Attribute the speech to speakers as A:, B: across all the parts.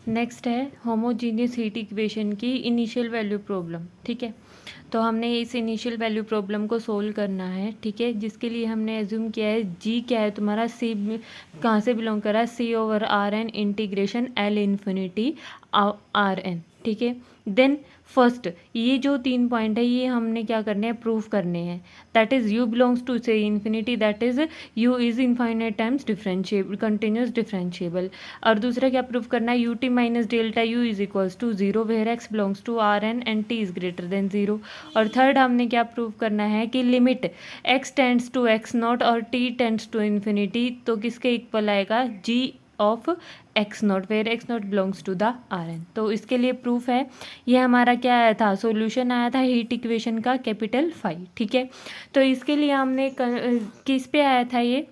A: Next है homogeneous heat equation की initial value problem. ठीक है, तो हमने इस इनिशियल वैल्यू प्रॉब्लम को सोल्व करना है। ठीक है, जिसके लिए हमने एज्यूम किया है जी क्या है तुम्हारा, सी कहाँ से बिलोंग कर रहा है, C over R N integration L infinity R N. ठीक है, देन फर्स्ट ये जो 3 पॉइंट है ये हमने क्या करने हैं, प्रूफ करने हैं। That is u belongs to C infinity, that is u is infinite times differentiable, continuous differentiable. और दूसरा क्या प्रूफ करना है, u T minus delta you is equals to zero where x belongs to R N and T is greater than zero. और third हमने क्या proof करना है कि limit x tends to x not और टी टेंड्स टू इन्फिनिटी तो किसके equal आएगा, जी of X naught where X naught belongs to the R N. तो इसके लिए प्रूफ है। ये हमारा क्या आया था, सॉल्यूशन आया था हीट इक्वेशन का कैपिटल फाई। ठीक है, तो इसके लिए हमने किस पे आया था, ये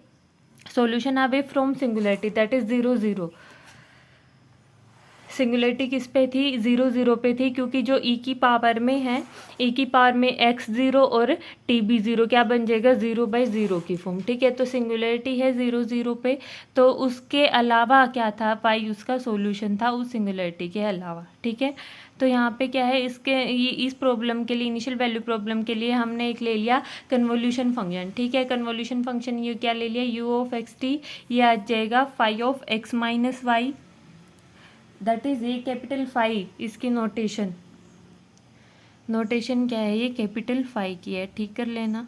A: solution away from singularity that is 0 0। Singularity किस पे थी, 0 0 पे थी, क्योंकि जो ई की पावर में है, ई की पावर में एक्स 0 और टी बी 0 क्या बन जाएगा, 0/0 की फॉर्म। ठीक है, तो सिंगुलरिटी है 0 0 पे, तो उसके अलावा क्या था, पाई उसका सॉल्यूशन था उस सिंगुलरिटी के अलावा। ठीक है, तो यहाँ पे क्या है, इस प्रॉब्लम के लिए, इनिशियल वैल्यू प्रॉब्लम के लिए हमने एक ले लिया कन्वोल्यूशन फंक्शन। ठीक है, कन्वोल्यूशन फंक्शन ये क्या ले लिया, यू ऑफ एक्स टी, ये आ जाएगा phi of x minus Y, that is ये कैपिटल फाई। इसकी नोटेशन क्या है, ये कैपिटल फाई की है, ठीक कर लेना।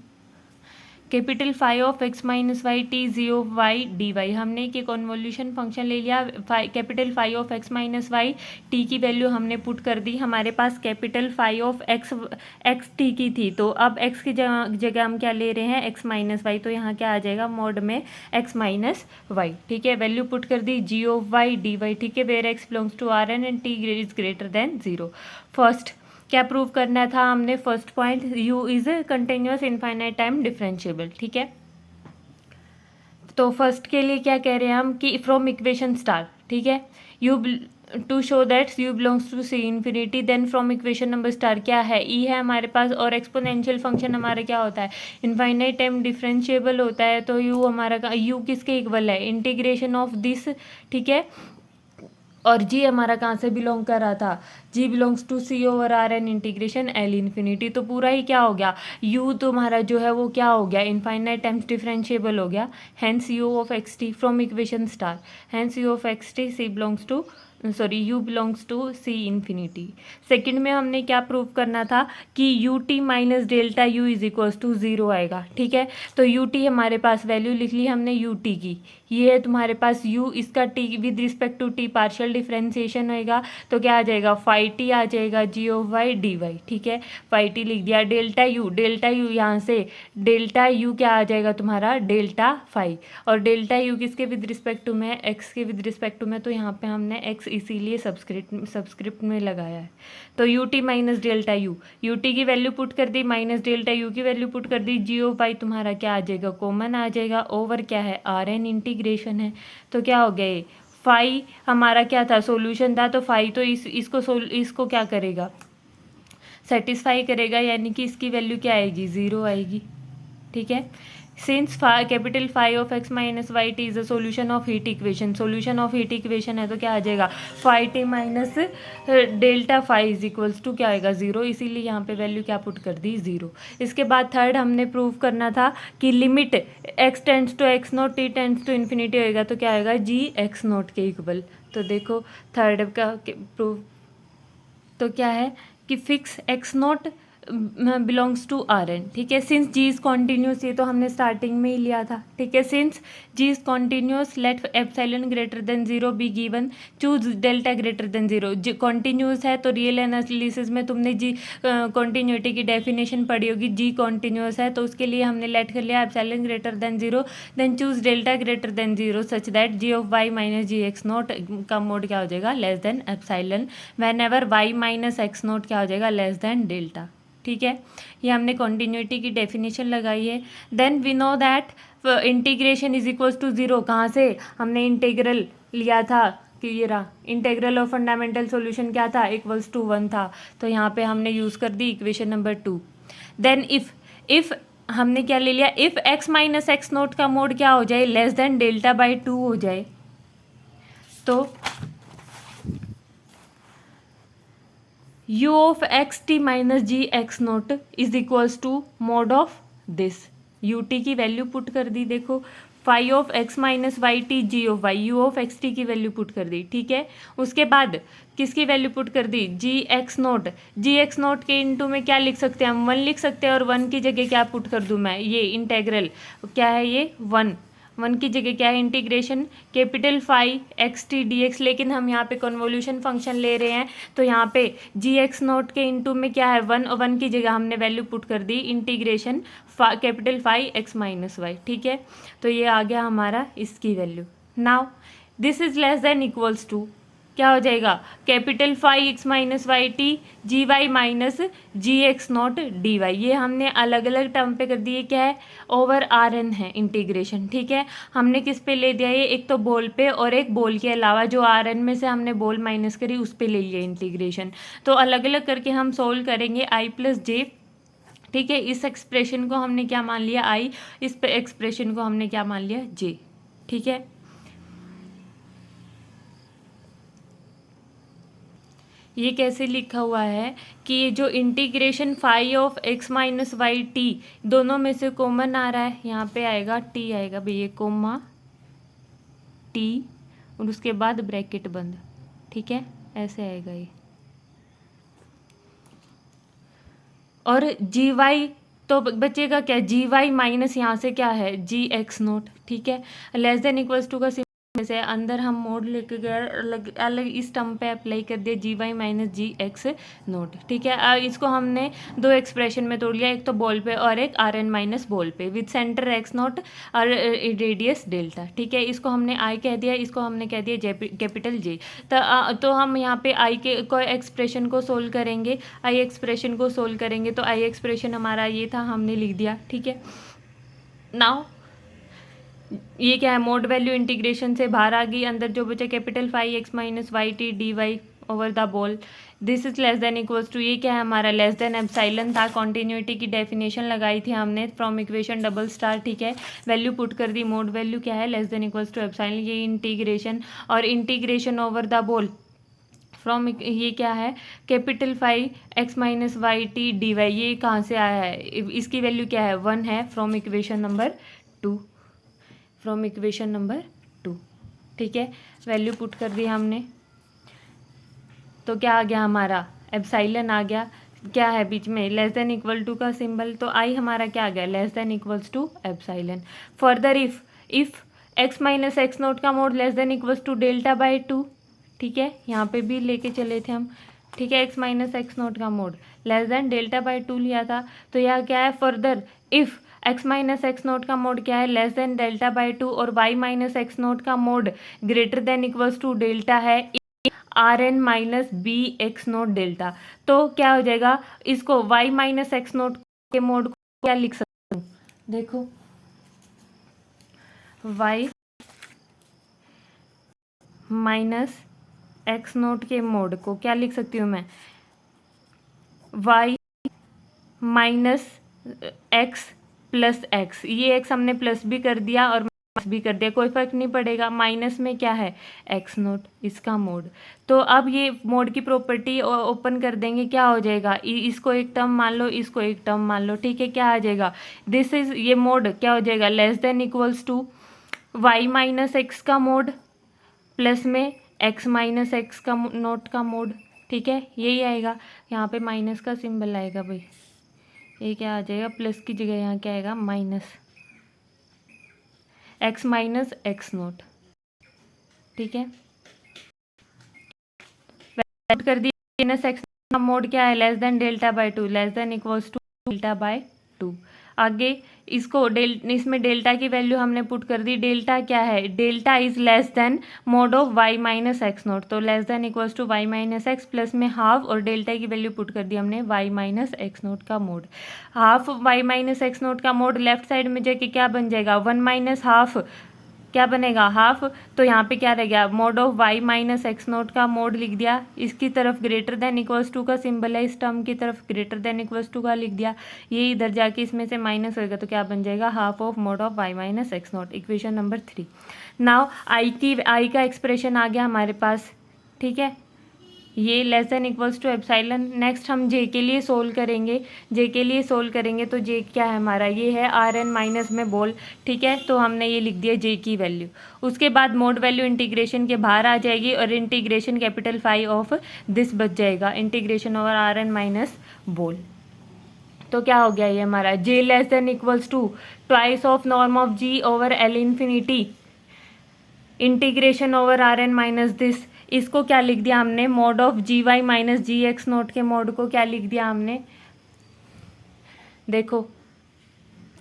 A: Capital phi of x minus Y t g of Y D y, हमने कि कॉन्वोल्यूशन फंक्शन ले लिया। Capital phi of x minus Y t की वैल्यू हमने पुट कर दी, हमारे पास capital phi of x t की थी, तो अब एक्स की जगह हम क्या ले रहे हैं, एक्स माइनस वाई, तो यहाँ क्या आ जाएगा मोड में एक्स माइनस वाई। ठीक है, वैल्यू पुट कर दी G of Y D Y. ठीक है, where x belongs to R N and T is greater than zero. First क्या प्रूव करना था हमने, first point u is continuous infinite time differentiable. ठीक है, तो फर्स्ट के लिए क्या कह रहे हैं हम कि फ्रॉम इक्वेशन स्टार। ठीक है, u to show that u belongs to C infinity, then from equation number star क्या है, e है हमारे पास, और एक्सपोनेंशियल फंक्शन हमारा क्या होता है, इनफाइनाइट टाइम डिफरेंशिएबल होता है, तो u हमारा u किसके इक्वल है, इंटीग्रेशन ऑफ दिस। ठीक है, और जी हमारा कहाँ से बिलोंग कर रहा था, g belongs to C over R N integration L infinity, तो पूरा ही क्या हो गया, यू तुम्हारा जो है वो क्या हो गया, इनफाइनाइट टाइम्स डिफरेंशिएबल हो गया। Hence U of x T from equation star, hence U of x T C belongs to U belongs to C infinity. Second में हमने क्या प्रूव करना था कि U T minus delta you is equals to zero आएगा। ठीक है, तो यू टी हमारे पास वैल्यू लिख ली हमने यू टी की, ये है तुम्हारे पास u, इसका t with respect to t partial differentiation होएगा, तो क्या आ जाएगा, फाई टी आ जाएगा G of Y D Y. ठीक है, फाई टी लिख दिया, डेल्टा यू यहाँ से डेल्टा यू क्या आ जाएगा तुम्हारा, डेल्टा फाई, और डेल्टा यू किसके विद रिस्पेक्ट टू में, एक्स के विद रिस्पेक्ट टू में, तो यहाँ पे हमने एक्स इसीलिए सबस्क्रिप्ट में लगाया है। तो U T minus delta you t की वैल्यू पुट कर दी, माइनस डेल्टा यू की वैल्यू पुट कर दी, जी ऑफ वाई तुम्हारा क्या आ जाएगा, कॉमन आ जाएगा, ओवर क्या है, आर एन इंटीग्रेशन है, तो क्या हो गया, फाई हमारा क्या था, सॉल्यूशन था, तो फाई तो इसको क्या करेगा, सेटिस्फाई करेगा, यानी कि इसकी वैल्यू क्या आएगी, ज़ीरो आएगी। ठीक है, since capital phi of x minus Y T is a solution of heat equation, solution of heat equation है, तो क्या आ जाएगा, phi T minus delta phi is equals to क्या आएगा, जीरो, इसीलिए यहाँ पे वैल्यू क्या पुट कर दी, जीरो। इसके बाद थर्ड हमने प्रूव करना था कि limit x tends to x naught T tends to infinity होएगा, तो क्या आएगा, जी एक्स नॉट के इक्वल। तो देखो थर्ड का प्रूव तो क्या है कि fix X naught belongs to R N. ठीक है, सिंस जी इज कॉन्टीन्यूस, ये तो हमने स्टार्टिंग में ही लिया था। ठीक है, since G is continuous let epsilon greater than zero be given, choose delta greater than zero. G continuous है तो रियल एनालिसिस में तुमने जी कॉन्टीन्यूटी की डेफिनेशन पढ़ी होगी, जी कॉन्टीन्यूस है तो उसके लिए हमने लेट कर लिया epsilon greater than zero, then choose delta greater than zero such that G of Y minus ji x naught का मोड क्या हो जाएगा, less than epsilon, whenever Y minus x naught क्या हो जाएगा, लेस देन डेल्टा। ठीक है, ये हमने कॉन्टीन्यूटी की डेफिनेशन लगाई है। Then we know that integration is equals to zero, कहाँ से हमने इंटीग्रल लिया था कि ये रहा, इंटीग्रल ऑफ फंडामेंटल सॉल्यूशन क्या था, इक्वल्स टू 1 था, तो यहाँ पे हमने यूज़ कर दी इक्वेशन नंबर 2। देन इफ़ हमने क्या ले लिया, if x minus x note का मोड क्या हो जाए, लेस देन डेल्टा बाई 2 हो जाए, तो u of x t minus ji x naught is equals to mod of this. U t की वैल्यू पुट कर दी, देखो phi of x minus Y t g of y, u of x t की value put कर दी, ठीक है। उसके बाद किसकी वैल्यू पुट कर दी, जी एक्स नोट। जी एक्स नोट के इनटू में क्या लिख सकते हैं हम, 1 लिख सकते हैं, और 1 की जगह क्या पुट कर दूँ मैं, ये इंटेग्रल क्या है, ये 1 की जगह क्या है, integration capital phi x t d x, लेकिन हम यहाँ पे कन्वोल्यूशन फंक्शन ले रहे हैं तो यहाँ पे जी एक्स नोट के इनटू में क्या है 1, और 1 की जगह हमने वैल्यू पुट कर दी integration capital phi x minus y, ठीक है। तो ये आ गया हमारा इसकी value. Now this is less than equals to क्या हो जाएगा, capital phi x minus Y t g y minus ji x not d y, ये हमने अलग अलग टर्म पे कर दिए, क्या है ओवर आर एन है इंटीग्रेशन, ठीक है। हमने किस पे ले दिया ये, एक तो बॉल पे और एक बॉल के अलावा जो आर एन में से हमने बॉल माइनस करी उस पे ले लिया इंटीग्रेशन। तो अलग अलग करके हम सोल्व करेंगे आई प्लस जे, ठीक है। इस एक्सप्रेशन को हमने क्या मान लिया आई, इस एक्सप्रेशन को हमने क्या मान लिया जे, ठीक है। ये कैसे लिखा हुआ है कि ये जो integration phi of x minus Y t दोनों में से कॉमन आ रहा है, यहाँ पे आएगा टी आएगा भाई, ये कोमा टी और उसके बाद ब्रैकेट बंद, ठीक है, ऐसे आएगा ये। और जी वाई तो बचेगा क्या, जी वाई माइनस यहाँ से क्या है जी एक्स नोट, ठीक है। लेस देन इक्वल्स टू का से अंदर हम मोड लेके गए, अलग अलग इस टर्म पे अप्लाई कर दिया जी वाई माइनस जी एक्स नोट, ठीक है। इसको हमने दो एक्सप्रेशन में तोड़ लिया, एक तो बॉल पे और एक आर एन माइनस बॉल पे विद सेंटर एक्स नोट और रेडियस डेल्टा, ठीक है। इसको हमने आई कह दिया, इसको हमने कह दिया कैपिटल जे। तो हम यहाँ पे आई के को एक्सप्रेशन को सोल्व करेंगे, आई एक्सप्रेशन को सोल्व करेंगे तो आई एक्सप्रेशन हमारा ये था, हमने लिख दिया, ठीक है। नाउ ये क्या है, मोड वैल्यू इंटीग्रेशन से बाहर आ गई, अंदर जो बचा capital phi x minus Y t d y over the ball, this is less than equals to, ये क्या है हमारा लेस देन एप्सिलॉन था। कॉन्टिन्यूटी की डेफिनेशन लगाई थी हमने फ्रॉम इक्वेशन डबल स्टार, ठीक है। वैल्यू पुट कर दी, मोड वैल्यू क्या है less than equals to epsilon, ये इंटीग्रेशन और integration over the ball from ये क्या है capital phi x minus Y t d y, ये कहाँ से आया है, इसकी वैल्यू क्या है 1 है from equation number 2, from equation number 2, ठीक है। वैल्यू पुट कर दी हमने तो क्या आ गया हमारा एप्सिलॉन आ गया, क्या है बीच में लेस देन इक्वल टू का सिंबल, तो आई हमारा क्या आ गया less than equals to epsilon. Further if x minus x note का mod less than equals to delta by 2, ठीक है, यहाँ पे भी लेके चले थे हम, ठीक है। एक्स माइनस एक्स नोट का mod less than delta by 2 लिया था, तो यह क्या है further if x minus x note का मोड क्या है लेस देन डेल्टा बाई 2 और वाई माइनस एक्स नोट का mod greater than equals to delta है R N minus B x not delta, तो क्या हो जाएगा इसको वाई माइनस एक्स नोट के मोड को क्या लिख सकते हूँ, देखो वाई माइनस एक्स नोट के मोड को क्या लिख सकती हूँ मैं, y minus x plus x, ये एक्स हमने प्लस भी कर दिया और माइनस भी कर दिया, कोई फर्क नहीं पड़ेगा, माइनस में क्या है एक्स नोट इसका मोड। तो अब ये मोड की प्रॉपर्टी ओपन कर देंगे, क्या हो जाएगा इसको एक टर्म मान लो, इसको एक टर्म मान लो, ठीक है। क्या आ जाएगा दिस इज ये मोड क्या हो जाएगा less than equals to y minus x का मोड प्लस में एक्स माइनस एक्स का नोट का मोड, ठीक है, यही आएगा। यहाँ पे माइनस का सिंबल आएगा भाई, ये क्या आ जाएगा प्लस की जगह यहाँ क्या आएगा minus x minus x naught, ठीक है। कर दी माइनस एक्स का मोड क्या है less than delta by 2, less than equals to delta by 2। आगे इसको इसमें डेल्टा की वैल्यू हमने पुट कर दी, डेल्टा क्या है delta is less than mod of Y minus x not, तो less than equals to y minus x plus में हाफ और डेल्टा की वैल्यू पुट कर दी हमने वाई माइनस एक्स नोट का mod, half y minus x note का mod left side में जाके क्या बन जाएगा 1 माइनस हाफ, क्या बनेगा हाफ, तो यहाँ पे क्या रह गया mod of Y minus x note का मोड लिख दिया, इसकी तरफ ग्रेटर देन इक्वल्स टू का सिंबल है, इस टर्म की तरफ ग्रेटर देन इक्वल्स टू का लिख दिया, ये इधर जाके इसमें से माइनस होएगा तो क्या बन जाएगा half of mod of Y minus x naught, equation number 3। Now I का एक्सप्रेशन आ गया हमारे पास, ठीक है, ये less than equals to epsilon. Next हम जे के लिए सोल्व करेंगे। जे के लिए सोल्व करेंगे तो जे क्या है हमारा, ये है आर एन माइनस में बोल, ठीक है। तो हमने ये लिख दिया जे की वैल्यू। उसके बाद मोड वैल्यू इंटीग्रेशन के बाहर आ जाएगी और integration capital phi of this बच जाएगा, integration over R N minus ball. तो क्या हो गया ये हमारा, J less than equals to twice of norm of g over L infinity integration over R N minus this. इसको क्या लिख दिया हमने, mod of g y minus ji x note के मॉड को क्या लिख दिया हमने, देखो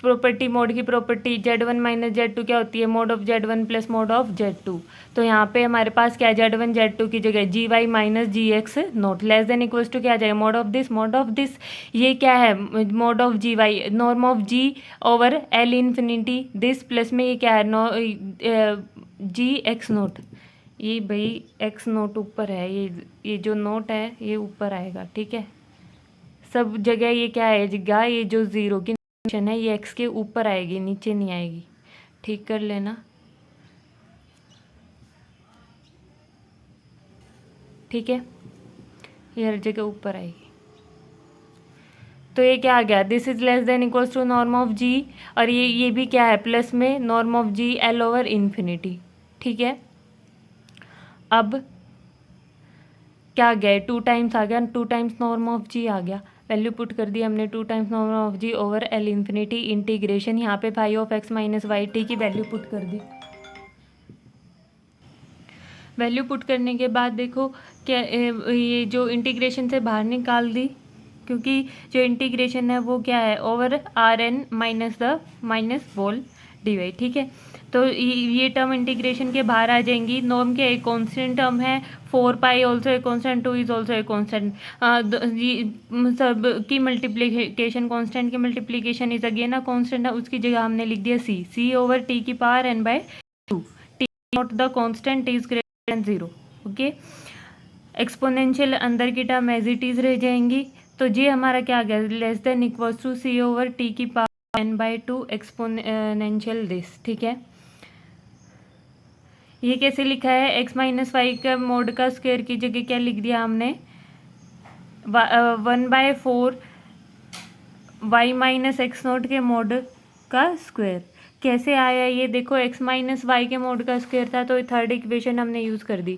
A: प्रॉपर्टी मोड की प्रॉपर्टी Z1 माइनस Z2 क्या होती है, mod of Z1 plus mode of Z2। तो यहाँ पे हमारे पास क्या है, Z1 Z2 की जगह g y minus ji x not less than equals to क्या आ जाएगा, mod of this, mod of this ये क्या है, mod of g y norm of g over L infinity this plus में ये क्या है, नो जी एक्स नोट। ये भाई एक्स नोट ऊपर है, ये जो नोट है ये ऊपर आएगा, ठीक है। सब जगह ये क्या आएगा, ये जो ज़ीरो की है ये एक्स के ऊपर आएगी, नीचे नहीं आएगी, ठीक कर लेना, ठीक है। ये हर जगह ऊपर आएगी। तो ये क्या आ गया, this is less than equals to norm of g, और ये भी क्या है प्लस में norm of g L over infinity, ठीक है। अब क्या आ गया, 2 टाइम्स आ गया, 2 टाइम्स नॉर्म ऑफ जी आ गया, वैल्यू पुट कर दी हमने 2 times norm of g over L infinity integration, यहाँ पे phi of x minus Y t की वैल्यू पुट कर दी। वैल्यू पुट करने के बाद देखो क्या ये जो इंटीग्रेशन से बाहर निकाल दी, क्योंकि जो इंटीग्रेशन है वो क्या है, over R N minus the minus ball d Y, ठीक है। तो ये टर्म इंटीग्रेशन के बाहर आ जाएंगी। नॉर्म के एक कांस्टेंट टर्म है 4 pi also a constant, 2 is also a constant, सब की मल्टीप्लिकेशन कांस्टेंट की multiplication is again a constant है, उसकी जगह हमने लिख दिया सी ओवर टी की power N by 2, T not the constant is greater than 0, okay. Exponential अंदर की टर्म एज इट इज रह जाएंगी। तो ये हमारा क्या आ गया, less than equals to C over T की power N by 2 exponential this, ठीक है। ये कैसे लिखा है, एक्स माइनस वाई का मोड का स्क्वायर की जगह क्या लिख दिया हमने, 1/4 वाई माइनस एक्स नोट के मोड का स्क्वायर। कैसे आया ये देखो, एक्स माइनस वाई के मोड का स्क्वायर था तो थर्ड इक्वेशन हमने यूज़ कर दी,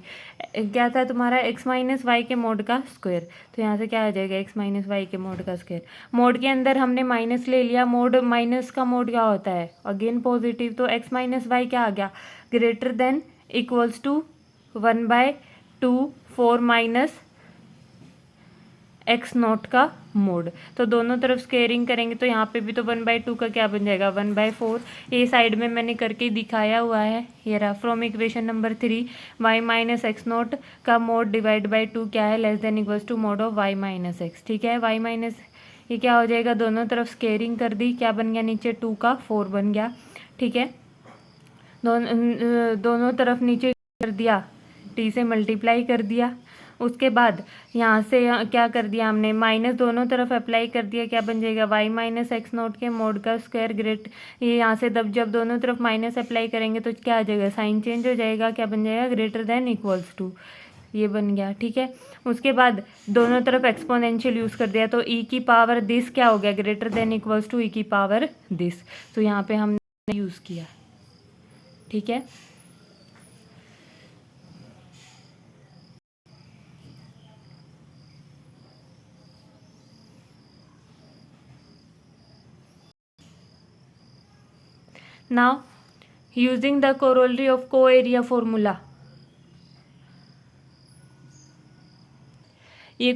A: क्या था तुम्हारा एक्स माइनस वाई के मोड का स्क्वायर। तो यहाँ से क्या आ जाएगा, एक्स माइनस वाई के मोड का स्क्वायर। मोड के अंदर हमने माइनस ले लिया, मोड माइनस का मोड क्या होता है, अगेन पॉजिटिव। तो एक्स माइनस वाई क्या आ गया, greater than equals to 1/2 4 minus x naught का मोड। तो दोनों तरफ स्क्वेयरिंग करेंगे तो यहाँ पे भी तो 1/2 का क्या बन जाएगा, 1/4। ये साइड में मैंने करके दिखाया हुआ है, ये रहा। From equation number 3 y minus x naught का मोड डिवाइड बाई 2 क्या है, less than equals to mod of Y minus x, ठीक है। वाई माइनस ये क्या हो जाएगा, दोनों तरफ स्क्वेयरिंग कर दी, क्या बन गया, नीचे 2 का 4 बन गया, ठीक है। दोनों तरफ नीचे कर दिया, टी से मल्टीप्लाई कर दिया। उसके बाद यहाँ से क्या कर दिया हमने, माइनस दोनों तरफ अप्लाई कर दिया, क्या बन जाएगा, वाई माइनस एक्स नोट के मोड का स्क्वायर ग्रेट। ये यहाँ से जब दोनों तरफ माइनस अप्लाई करेंगे तो क्या आ जाएगा, साइन चेंज हो जाएगा, क्या बन जाएगा, ग्रेटर देन इक्वल्स टू, ये बन गया, ठीक है। उसके बाद दोनों तरफ एक्सपोनेंशियल यूज़ कर दिया, तो ई की पावर दिस क्या हो गया, ग्रेटर देन इक्वल्स टू ई की पावर दिस। तो यहाँ पे हमने यूज़ किया, ठीक है। Now, using the corollary of co-area formula, ये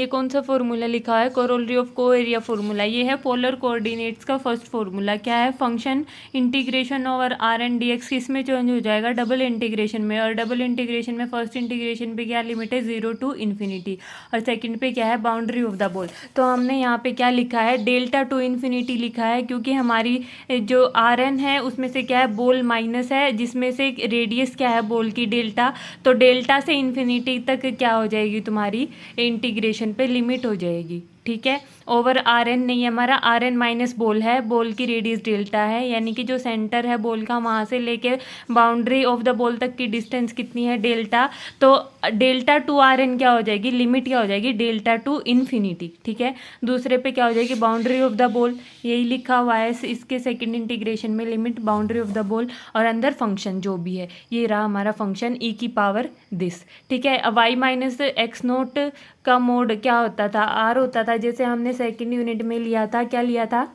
A: कौन सा फॉर्मूला लिखा है, corollary of coarea formula. ये है पोलर कोऑर्डिनेट्स का फर्स्ट फॉर्मूला। क्या है, function integration over R N d x किस में चेंज हो जाएगा, डबल इंटीग्रेशन में। और डबल इंटीग्रेशन में फर्स्ट इंटीग्रेशन पे क्या लिमिट है, 0 to इन्फिनिटी, और सेकंड पे क्या है, बाउंड्री ऑफ द बॉल। तो हमने यहाँ पे क्या लिखा है, डेल्टा टू इन्फिनिटी लिखा है, क्योंकि हमारी जो आर एन है उसमें से क्या है, बॉल माइनस है, जिसमें से रेडियस क्या है बॉल की, डेल्टा। तो डेल्टा से इन्फिनिटी तक क्या हो जाएगी, तुम्हारी इंटीग्रेशन पे लिमिट हो जाएगी, ठीक। ठीक है, ओवर आर एन नहीं है हमारा, आर एन माइनस बोल है, बोल की रेडियस डेल्टा है, यानी कि जो सेंटर है बोल का वहाँ से लेके बाउंड्री ऑफ द बॉल तक की डिस्टेंस कितनी है, डेल्टा। तो डेल्टा टू आर एन क्या हो जाएगी, लिमिट क्या हो जाएगी, डेल्टा टू इन्फिनिटी। ठीक है, दूसरे पे क्या हो जाएगी, बाउंड्री ऑफ द बॉल, यही लिखा हुआ है इसके सेकेंड इंटीग्रेशन में, limit boundary of the ball और अंदर फंक्शन जो भी है, ये रहा हमारा फंक्शन ई की पावर दिस। ठीक है, वाई माइनस एक्स नोट का मोड क्या होता था, आर होता था, जैसे हमने सेकंड यूनिट में लिया था, क्या लिया था,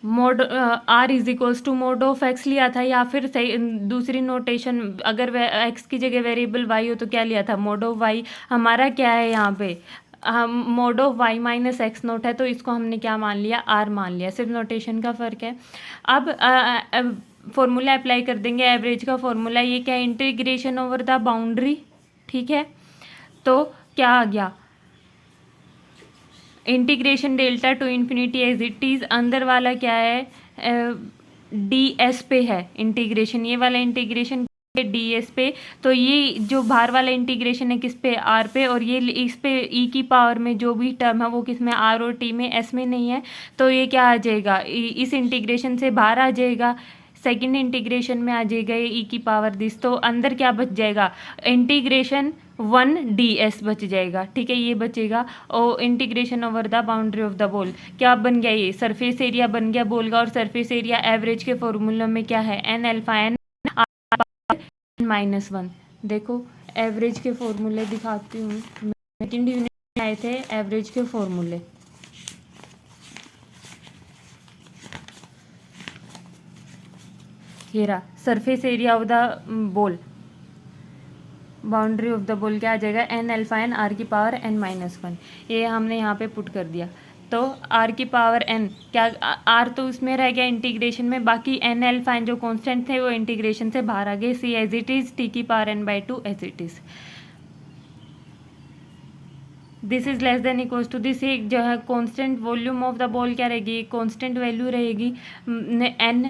A: mod R is equals to mod of x लिया था, या फिर दूसरी नोटेशन अगर एक्स की जगह वेरिएबल वाई हो तो क्या लिया था, मोड ऑफ वाई। हमारा क्या है यहाँ पे, हम mod of Y minus x naught है, तो इसको हमने क्या मान लिया, आर मान लिया, सिर्फ नोटेशन का फ़र्क है। अब फॉर्मूला अप्लाई कर देंगे, एवरेज का फॉर्मूला, ये क्या है, इंटीग्रेशन ओवर द बाउंड्री। ठीक है, तो क्या आ गया, integration delta to infinity as it is, अंदर वाला क्या है, डी एस पे है इंटीग्रेशन, ये वाला इंटीग्रेशन डी एस पे, तो ये जो बाहर वाला इंटीग्रेशन है किस पे, आर पे, और ये इस पे ई की पावर में जो भी टर्म है वो किस में, आर और टी में, एस में नहीं है, तो ये क्या आ जाएगा, इस इंटीग्रेशन से बाहर आ जाएगा, सेकंड इंटीग्रेशन में आ जाएगा ये ई की पावर दिस, तो अंदर क्या बच जाएगा, इंटीग्रेशन 1 ds बच जाएगा। ठीक है, ये बचेगा, और integration over the boundary of the ball क्या बन गया, ये सरफेस एरिया बन गया बॉल का, और सरफेस एरिया एवरेज के फॉर्मूला में क्या है, एन अल्फा एन -1। देखो एवरेज के फॉर्मूले दिखाती हूँ, सेकंड यूनिट में आए थे एवरेज के फॉर्मूले, ये रहा surface area of the ball, boundary of the ball क्या आ जाएगा, एन अल्फा एन आर की पावर n-1, ये हमने यहाँ पे पुट कर दिया, तो आर की पावर n क्या, आर तो उसमें रह गया इंटीग्रेशन में, बाकी एन अल्फा एन जो कांस्टेंट थे वो इंटीग्रेशन से बाहर आ गए, C as it is, T की power n/2 as it is, this is less than equals to this, एक जो है constant volume of the ball क्या रहेगी, कांस्टेंट वैल्यू रहेगी, एन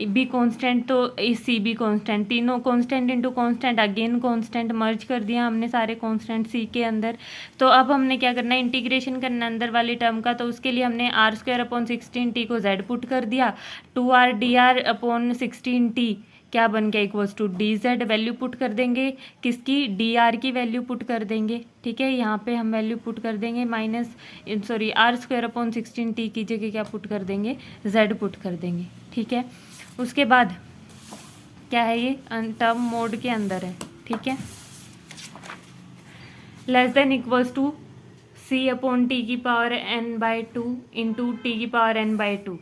A: बी कांस्टेंट, तो सी बी कांस्टेंट, तीनों constant into constant again constant, merge कर दिया हमने सारे कांस्टेंट सी के अंदर। तो अब हमने क्या करना है, इंटीग्रेशन करना अंदर वाली टर्म का, तो उसके लिए हमने r² / 16t को z पुट कर दिया, 2r/16t क्या बन गया, equals to dz, value put कर देंगे किसकी, dr की वैल्यू पुट कर देंगे। ठीक है, यहाँ पे हम वैल्यू पुट कर देंगे r² / 16t की जगह क्या पुट कर देंगे, z पुट कर देंगे। ठीक है, उसके बाद क्या है, ये टर्म मोड के अंदर है। ठीक है, less than equals to c/t की पावर n/2 इंटू टी की पावर n/2,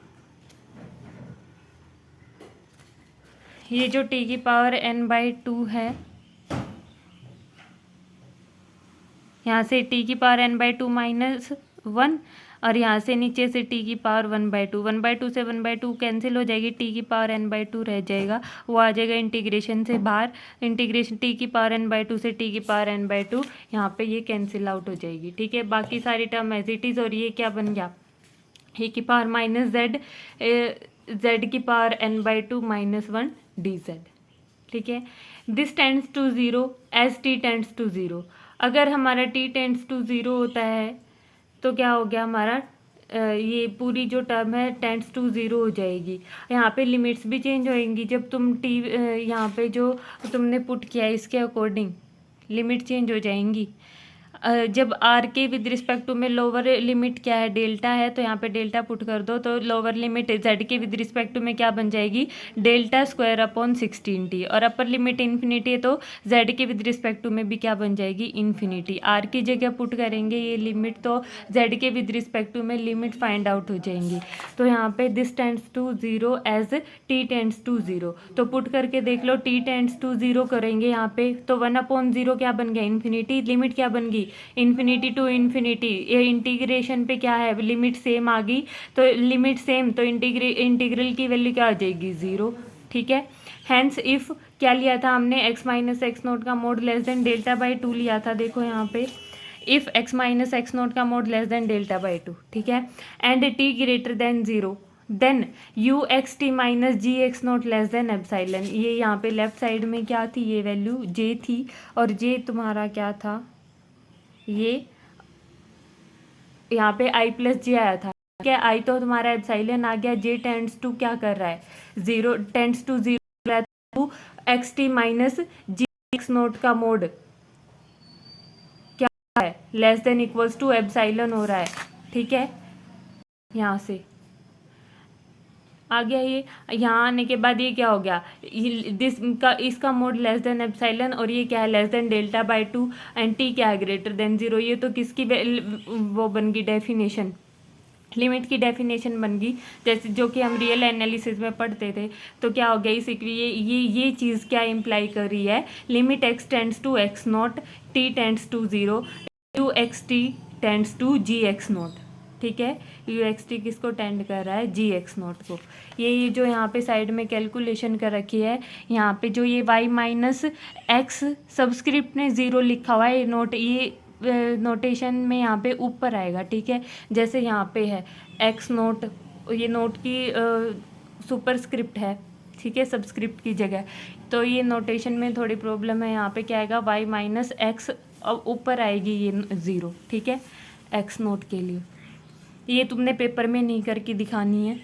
A: ये जो t की पावर n/2 है, यहाँ से t की पावर n/2 -1, और यहाँ से नीचे से t की पावर 1/2, 1/2 से 1/2 कैंसिल हो जाएगी, t की पावर n/2 रह जाएगा, वो आ जाएगा इंटीग्रेशन से बाहर, इंटीग्रेशन t की पावर n/2 से t की पावर n/2, यहाँ पे ये कैंसिल आउट हो जाएगी। ठीक है, बाकी सारी टर्म एज इट इज़, और ये क्या बन गया, e की पावर -z, z की पावर n/2 -1 dz। ठीक है, this tends to 0 as t tends to 0, अगर हमारा t टेंड्स टू 0 होता है तो क्या हो गया हमारा, ये पूरी जो टर्म है टेंड्स टू 0 हो जाएगी। यहाँ पे लिमिट्स भी चेंज होएंगी, जब तुम t यहाँ पे जो तुमने पुट किया है इसके अकॉर्डिंग लिमिट चेंज हो जाएंगी। जब r के विद रिस्पेक्ट टू में लोअर लिमिट क्या है, डेल्टा है, तो यहाँ पे डेल्टा पुट कर दो, तो लोअर लिमिट z के विद रिस्पेक्ट टू में क्या बन जाएगी, डेल्टा² / 16t, और अपर लिमिट इन्फिनिटी है तो z के विद रिस्पेक्ट टू में भी क्या बन जाएगी, इन्फिनिटी। r की जगह पुट करेंगे ये लिमिट, तो z के विद रिस्पेक्ट टू में लिमिट फाइंड आउट हो जाएंगी। तो यहाँ पे this tends to 0 as t tends to 0, तो पुट करके देख लो, t टेंड्स टू 0 करेंगे यहाँ पे, तो 1/0 क्या बन गया, इन्फिनिटी, लिमिट क्या बन गई, इन्फिनिटी टू इन्फिनिटी, ये इंटीग्रेशन पे क्या है, लिमिट सेम आ गई, तो लिमिट सेम, तो इंटीग्रल की वैल्यू क्या आ जाएगी, 0। ठीक है, हैंस इफ क्या लिया था हमने, x - x0 का मोड लेस देन डेल्टा/2 लिया था, देखो यहाँ पे इफ x - x0 का मोड लेस देन डेल्टा/2। ठीक है, and t greater than 0, then uxt - gx0 less than epsilon, ये यहाँ पे लेफ्ट साइड में क्या थी, ये वैल्यू j थी, और j तुम्हारा क्या था, ये यहाँ पे आई प्लस जे आया था, क्या आई तो तुम्हारा एप्सिलॉन आ गया, जे टेंड्स टू क्या कर रहा है, 0 tends to 0 to x t minus ji x note का मोड क्या है, less than equals to epsilon हो रहा है, ठीक है। यहाँ से आ गया ये, यहाँ आने के बाद ये क्या हो गया, इसका मोड लेस देन एप्सिलॉन, और ये क्या है less than delta by 2, and T क्या है ग्रेटर देन 0। ये तो किसकी वो बन गई डेफिनेशन, लिमिट की डेफिनेशन बन गई, जैसे जो कि हम रियल एनालिसिस में पढ़ते थे। तो क्या हो गया इस ये चीज़ क्या इम्प्लाई कर रही है, limit x tends to x naught T tends to 0 to x t tends to g x naught, ठीक है। यू एक्स टी किसको टेंड कर रहा है, जी एक्स नॉट को। ये जो यहाँ पे साइड में कैलकुलेशन कर रखी है, यहाँ पे जो ये वाई माइनस एक्स सब्सक्रिप्ट में 0 लिखा हुआ है, नोट ये नोटेशन में यहाँ पे ऊपर आएगा, ठीक है। जैसे यहाँ पे है एक्स नोट, ये नोट की सुपरस्क्रिप्ट है, ठीक है, सब्सक्रिप्ट की जगह। तो ये नोटेशन में थोड़ी प्रॉब्लम है, यहाँ पे क्या आएगा वाई माइनस एक्स, अब ऊपर आएगी ये 0, ठीक है, एक्स नोट के लिए। ये तुमने पेपर में नहीं करके दिखानी है।